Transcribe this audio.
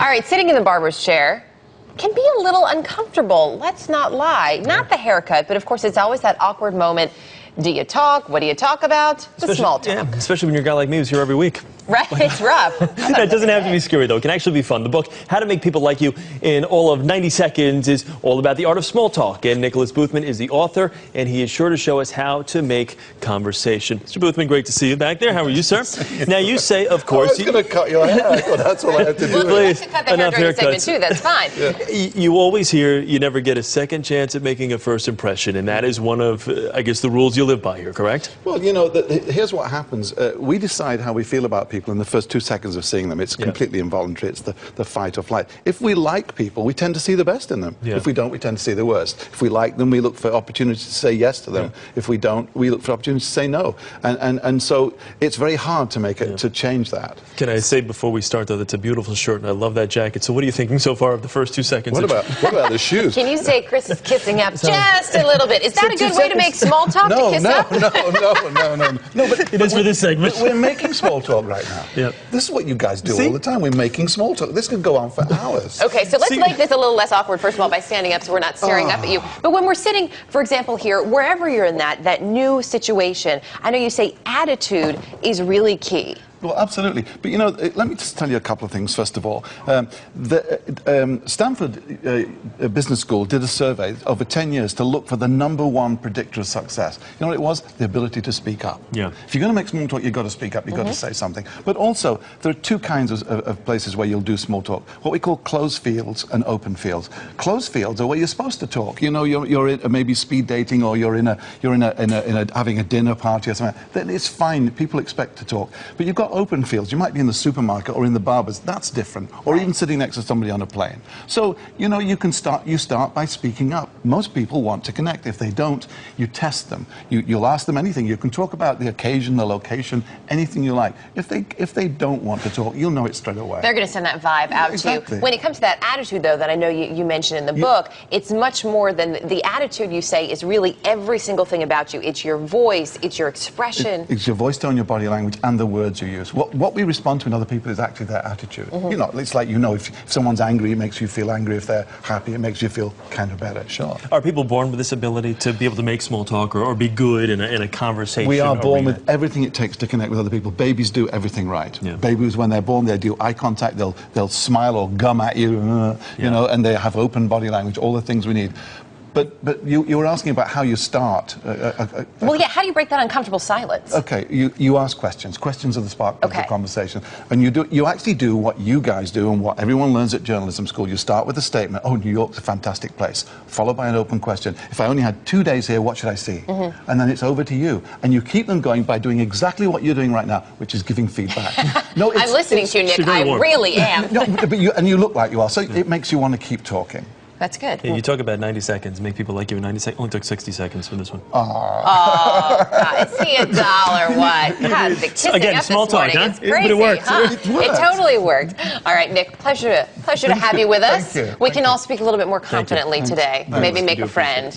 All right, sitting in the barber's chair can be a little uncomfortable. Let's not lie. Not the haircut, but of course it's always that awkward moment. Do you talk? What do you talk about? The small talk. Yeah, especially when you're a guy like me who's here every week. Right, it's rough. That doesn't have to be scary, though. It can actually be fun. The book, How to Make People Like You in All of 90 Seconds, is all about the art of small talk. And Nicholas Boothman is the author, and he is sure to show us how to make conversation. Mr. Boothman, great to see you back there. How are you, sir? Now, you say, of course... I was going to cut your hair. I thought that's all I had to do. Well, you should cut the hair during the segment, too. That's fine. You always hear you never get a second chance at making a first impression, and that is one of, I guess, the rules you live by here, correct? Well, you know, here's what happens. We decide how we feel about people in the first 2 seconds of seeing them. It's completely involuntary. It's the fight or flight. If we like people, we tend to see the best in them. If we don't, we tend to see the worst. If we like them, we look for opportunities to say yes to them. If we don't, we look for opportunities to say no. And so it's very hard to make it, to change that. Can I say before we start, though, that's a beautiful shirt, and I love that jacket. So what are you thinking so far of the first 2 seconds? What about the shoes? Can you say Chris is kissing up just a little bit? Is that a good way to make small talk, to kiss up? No, but it is for this segment. We're making small talk right now. This is what you guys do all the time. We're making small talk. This could go on for hours. Okay, so let's make this a little less awkward, first of all, by standing up so we're not staring up at you. But when we're sitting, for example, here, wherever you're in that new situation, I know you say attitude is really key. Well, absolutely. But, you know, let me just tell you a couple of things, first of all. Stanford Business School did a survey over 10 years to look for the #1 predictor of success. You know what it was? The ability to speak up. If you're going to make small talk, you've got to speak up. You've got to say something. But also, there are two kinds of places where you'll do small talk. What we call closed fields and open fields. Closed fields are where you're supposed to talk. You know, you're in, maybe speed dating, or you're having a dinner party or something. Then it's fine. People expect to talk. But you've got open fields. You might be in the supermarket or in the barber's. That's different. Or even sitting next to somebody on a plane. So, you know, you start by speaking up. Most people want to connect. If they don't, you test them. You'll ask them anything. You can talk about the occasion, the location, anything you like. If they don't want to talk, you'll know it straight away. They're going to send that vibe out to you. When it comes to that attitude, though, that I know you mentioned in the book, it's much more than the attitude you say is really every single thing about you. It's your voice, it's your expression. It's your voice, tone, your body language, and the words you use. What we respond to in other people is actually their attitude. You know, it's like, you know, if someone's angry, it makes you feel angry. If they're happy, it makes you feel kind of better. Sure. Are people born with this ability to be able to make small talk or be good in a conversation? We are born with everything it takes to connect with other people. Babies do everything right. Babies, when they're born, they do eye contact. They'll smile or gum at you, you know, and they have open body language. All the things we need. But you were asking about how you start. Well, yeah, how do you break that uncomfortable silence? Okay, you ask questions. Questions are the spark of the conversation. And you actually do what you guys do and what everyone learns at journalism school. You start with a statement, oh, New York's a fantastic place, followed by an open question. If I only had 2 days here, what should I see? And then it's over to you. And you keep them going by doing exactly what you're doing right now, which is giving feedback. No, I'm listening to you, Nick. I really am. No, but you look like you are, so it makes you want to keep talking. That's good. Yeah, you talk about 90 seconds, make people like you in 90 seconds. Only took 60 seconds for this one. Oh, God. See $1, what? God, the kissing again, up small this morning. talk, huh? It's crazy, but it worked. Huh? It totally worked. All right, Nick, pleasure to have you with us. Thank you. We can all speak a little bit more confidently today. Maybe make a friend.